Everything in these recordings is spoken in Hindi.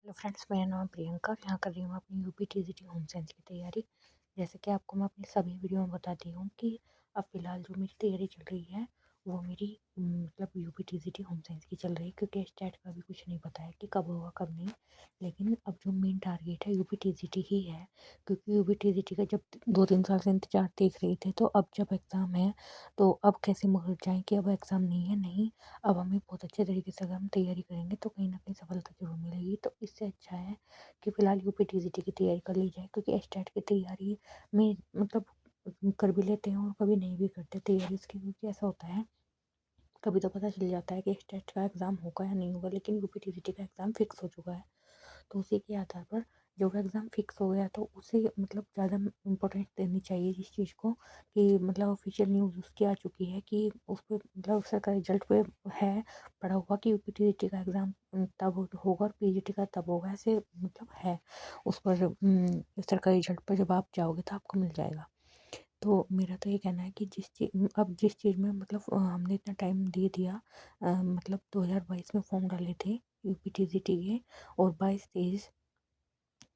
हेलो फ्रेंड्स, मेरा नाम प्रियंका और यहाँ कर रही हूँ अपनी यूपी टीजीटी होम साइंस की तैयारी। जैसे कि आपको मैं अपनी सभी वीडियो में बताती हूँ कि अब फ़िलहाल जो मेरी तैयारी चल रही है वो मेरी मतलब यूपी टीजीटी होम साइंस की चल रही है, क्योंकि स्टेट का भी कुछ नहीं पता है कि कब होगा कब नहीं। लेकिन अब जो मेन टारगेट है यूपी टीजीटी ही है, क्योंकि यूपी टीजीटी का जब 2-3 साल से इंतजार देख रहे थे, तो अब जब एग्ज़ाम है तो अब कैसे मुकर जाएँ कि अब एग्ज़ाम नहीं है। नहीं, अब हमें बहुत अच्छे तरीके से अगर हम तैयारी करेंगे तो कहीं न कहीं सफलता ज़रूर मिलेगी। तो इससे अच्छा है कि फ़िलहाल यूपी टीजीटी की तैयारी कर ली जाए, क्योंकि एस्टेट की तैयारी में मतलब कर भी लेते हैं और कभी नहीं भी करते तैयारी उसकी, क्योंकि ऐसा होता है कभी तो पता चल जाता है कि एस्टेट का एग्ज़ाम होगा या नहीं होगा, लेकिन यूपी टीजीटी का एग्ज़ाम फिक्स हो चुका है। तो उसी के आधार पर जब एग्ज़ाम फिक्स हो गया तो उसे मतलब ज़्यादा इम्पोर्टेंस देनी चाहिए इस चीज़ को, कि मतलब ऑफिशियल न्यूज़ उसकी आ चुकी है कि उस पर मतलब उसका रिजल्ट पे है पड़ा हुआ कि यूपीटीजीटी का एग्ज़ाम तब होगा और पीजीटी का तब होगा, ऐसे मतलब है उस पर सरकारी रिजल्ट पर जब आप जाओगे तो आपको मिल जाएगा। तो मेरा तो ये कहना है कि जिस चीज़ में मतलब हमने इतना टाइम दे दिया, मतलब 2022 में फॉर्म डाले थे यूपीटीजीटी के और 22-23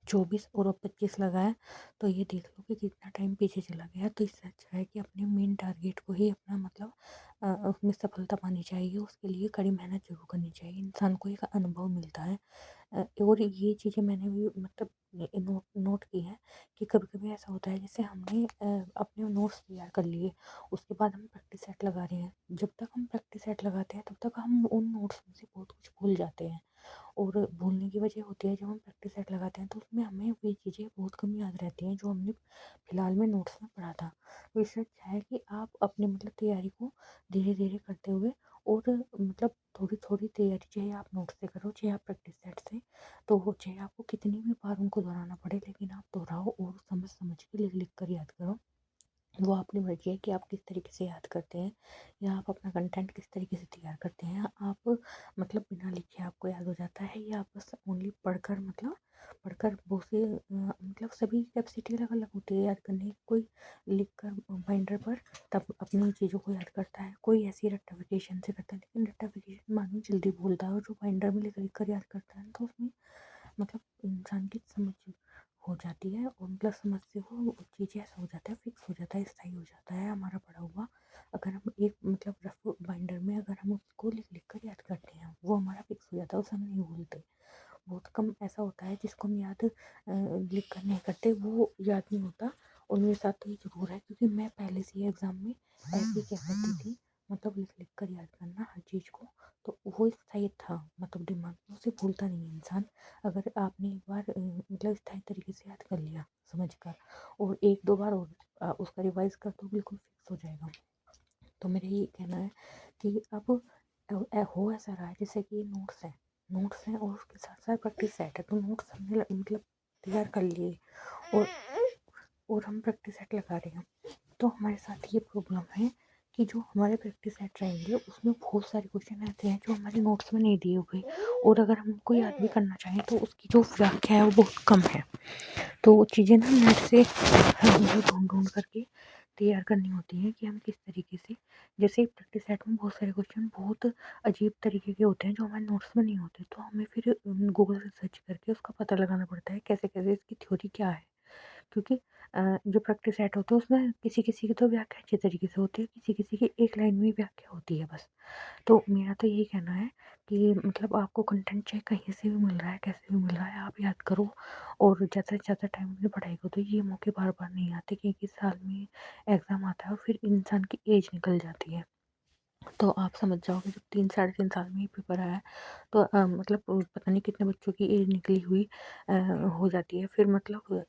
24 और अब 25 लगा है, तो ये देख लो कि कितना टाइम पीछे चला गया। तो इससे अच्छा है कि अपने मेन टारगेट को ही अपना मतलब उसमें सफलता पानी चाहिए, उसके लिए कड़ी मेहनत ज़रूर करनी चाहिए, इंसान को एक अनुभव मिलता है। और ये चीज़ें मैंने भी मतलब नोट की है कि कभी-कभी ऐसा होता है जैसे हमने अपने नोट्स तैयार कर लिए, उसके बाद हम प्रैक्टिस सेट लगा रहे हैं। जब तक हम प्रैक्टिस सेट लगाते हैं तब तक हम उन नोट्स में से बहुत कुछ भूल जाते हैं, और भूलने की वजह होती है जब हम प्रैक्टिस सेट लगाते हैं तो उसमें हमें वही चीज़ें बहुत कम याद रहती हैं जो हमने फिलहाल में नोट्स में पढ़ा था। तो इससे अच्छा है कि आप अपने मतलब तैयारी को धीरे-धीरे करते हुए और मतलब थोड़ी-थोड़ी तैयारी चाहे आप नोट्स से करो, चाहे आप प्रैक्टिस सेट से, तो वो चाहे आपको कितनी भी बार उनको दोहराना पड़े, लेकिन आप दोहराओ और समझ-समझ के लिख-लिख कर याद करो। वो अपनी मर्ज़ी है कि आप किस तरीके से याद करते हैं या आप अपना कंटेंट किस तरीके से तैयार करते हैं। आप मतलब बिना लिखे आपको याद हो जाता है, या आप बस ओनली पढ़कर मतलब पढ़कर वो से मतलब सभी की कैपेसिटी अलग-अलग होती है याद करने की। कोई लिख कर बाइंडर पर तब अपनी चीज़ों को याद करता है, कोई ऐसी रट्टाफिकेशन से करता है, लेकिन रट्टाफिकेशन मानो जल्दी भूलता है, और जो बाइंडर में लिख-लिख कर याद करता है तो उसमें मतलब इंसान की समझ हो जाती है, और मतलब समझ से वो चीज़ें ऐसा हो जाता है, फिक्स हो जाता है, स्थायी हो जाता है हमारा पढ़ा हुआ। अगर हम एक मतलब रफ बाइंडर में अगर हम उसको लिख-लिख कर याद करते हैं, वो हमारा फिक्स हो जाता है, उसे हम नहीं भूलते। बहुत कम ऐसा होता है जिसको हम याद लिख कर नहीं करते, वो याद नहीं होता। और मेरे साथ तो ये ज़रूर है, क्योंकि मैं पहले से ही एग्ज़ाम में ऐसे ही क्या करती थी, मतलब लिख-लिख कर याद करना हर चीज़ को, तो वो स्थायी था मतलब दिमाग में, उसे भूलता नहीं है इंसान। अगर आपने एक बार मतलब स्थायी तरीके से याद कर लिया समझ कर, और 1-2 बार और उसका रिवाइज़ कर दो, बिल्कुल फिक्स हो जाएगा। तो मेरा ये कहना है कि अब हो ऐसा रहा है जैसे कि नोट्स हैं और उसके साथ-साथ प्रैक्टिस सेट है, तो नोट्स हमने मतलब तैयार कर लिए, और हम प्रैक्टिस सेट लगा रहे हैं। तो हमारे साथ ये प्रॉब्लम है कि जो हमारे प्रैक्टिस सेट रहेंगे उसमें बहुत सारे क्वेश्चन ऐसे हैं जो हमारे नोट्स में नहीं दिए हुए, और अगर हम उनको याद भी करना चाहें तो उसकी जो व्याख्या है वो बहुत कम है। तो वो चीज़ें ना नेट से हमें ढूँढ-ढूँढ करके तैयार करनी होती हैं कि हम किस तरीके से, जैसे प्रैक्टिस सेट में बहुत सारे क्वेश्चन बहुत अजीब तरीके के होते हैं जो हमारे नोट्स में नहीं होते, तो हमें फिर गूगल से सर्च करके उसका पता लगाना पड़ता है कैसे-कैसे इसकी थ्योरी क्या है। क्योंकि जो प्रैक्टिस सेट होते हैं उसमें किसी-किसी की तो व्याख्या अच्छी तरीके से होती है, किसी-किसी की एक लाइन में ही व्याख्या होती है बस। तो मेरा तो यही कहना है कि मतलब आपको कंटेंट चाहे कहीं से भी मिल रहा है, कैसे भी मिल रहा है, आप याद करो, और ज़्यादा से ज़्यादा टाइम अपनी पढ़ाई को दो। ये मौके बार-बार नहीं आते कि 1 साल में एग्ज़ाम आता है और फिर इंसान की एज निकल जाती है। तो आप समझ जाओगे जब 3 साढ़े 3 साल में ही पेपर आया है, तो मतलब पता नहीं कितने बच्चों की एज निकली हुई अ, हो जाती है। फिर मतलब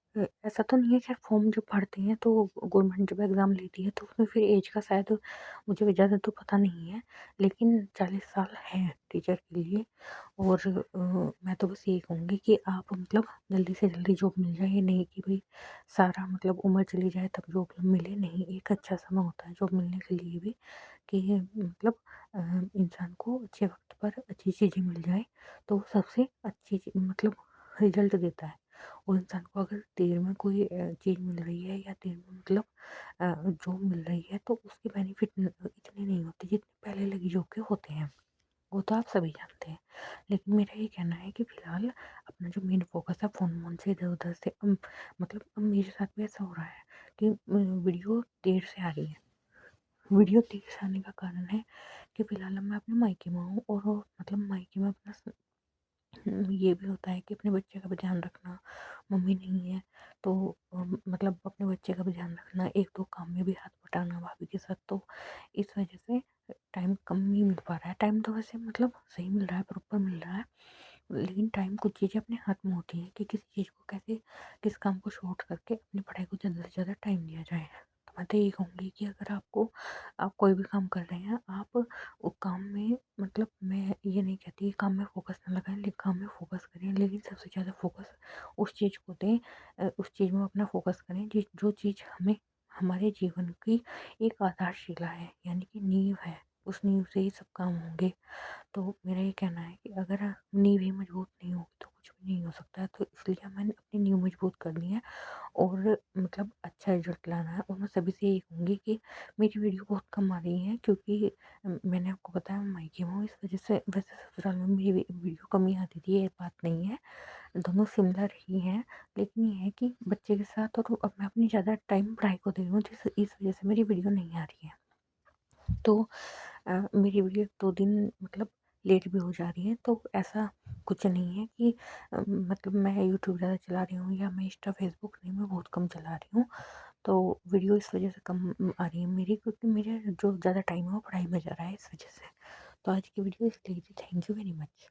ऐसा तो नहीं है खैर, फॉर्म जब भरते हैं तो गवर्नमेंट जब एग्ज़ाम लेती है तो उसमें फिर एज का शायद मुझे ज़्यादा तो पता नहीं है, लेकिन 40 साल हैं टीचर के लिए। और मैं तो बस यही कहूँगी कि आप मतलब जल्दी से जल्दी जॉब मिल जाए, ये नहीं कि भई सारा मतलब उम्र चली जाए तब जॉब मिले, नहीं, एक अच्छा समय होता है जॉब मिलने के लिए भी, कि मतलब अ, इंसान को अच्छे वक़्त पर अच्छी चीज़ें मिल जाए, तो वो सबसे अच्छी मतलब रिज़ल्ट देता है। और इंसान को अगर देर में कोई चीज़ मिल रही है या देर में मतलब जॉब मिल रही है, तो उसके बेनिफिट इतने नहीं होते जितने पहले लगी जॉब के होते हैं। वो तो आप सभी जानते हैं। लेकिन मेरा ये कहना है कि फ़िलहाल अपना जो मेन फ़ोकस है फ़ोन-वोन से इधर-उधर से मतलब अब मेरे साथ भी ऐसा हो रहा है कि वीडियो देर से आ रही है। वीडियो देर से आने का कारण है कि फ़िलहाल मैं अपने मायके में हूँ और मतलब मायके में अपना ये भी होता है कि अपने बच्चे का भी ध्यान रखना, मम्मी नहीं है तो मतलब अपने बच्चे का भी ध्यान रखना, एक तो काम में भी हाथ बटाना भाभी के साथ, तो इस वजह से टाइम कम ही मिल पा रहा है। टाइम तो वैसे मतलब सही मिल रहा है, प्रॉपर मिल रहा है, लेकिन टाइम कुछ चीज़ें अपने हाथ में होती हैं कि किस चीज़ को कैसे, किस काम को शॉर्ट करके अपनी पढ़ाई को ज़्यादा से ज़्यादा टाइम दिया जाए। तो मैं तो यही कहूँगी कि अगर आप कोई भी काम कर रहे हैं, आप वो काम में मतलब मैं ये नहीं कहती कि काम में फ़ोकस ना लगाएँ, लेकिन काम में फ़ोकस करें, लेकिन सबसे ज़्यादा फ़ोकस उस चीज़ को दें, उस चीज़ में अपना फ़ोकस करें जो चीज़ हमें हमारे जीवन की एक आधारशिला है, यानी कि नींव है। उस नींव से ही सब काम होंगे। तो मेरा ये कहना है कि अगर नींव ही मजबूत नहीं होगी तो कुछ भी नहीं हो सकता है। तो इसलिए मैंने अपनी नींव मजबूत करनी है और मतलब अच्छा रिजल्ट लाना है, और मैं सभी से यही कहूँगी कि मेरी वीडियो बहुत कम आ रही है क्योंकि मैंने आपको बताया मैं मायके में हूँ, इस वजह से। वैसे ससुराल में मेरी वीडियो कम ही आती थी, ये बात नहीं है, दोनों सिमिलर ही हैं, लेकिन ये है कि बच्चे के साथ और अब मैं अपनी ज़्यादा टाइम पढ़ाई को दे रही हूँ, जिस इस वजह से मेरी वीडियो नहीं आ रही है। तो मेरी वीडियो 2 दिन मतलब लेट भी हो जा रही है, तो ऐसा कुछ नहीं है कि मतलब मैं यूट्यूब ज़्यादा चला रही हूँ या मैं इंस्टा, फेसबुक नहीं, मैं बहुत कम चला रही हूँ। तो वीडियो इस वजह से कम आ रही है मेरी, क्योंकि मेरे जो ज़्यादा टाइम है वो पढ़ाई में जा रहा है इस वजह से। तो आज की वीडियो इसलिए थी। Thank you very much.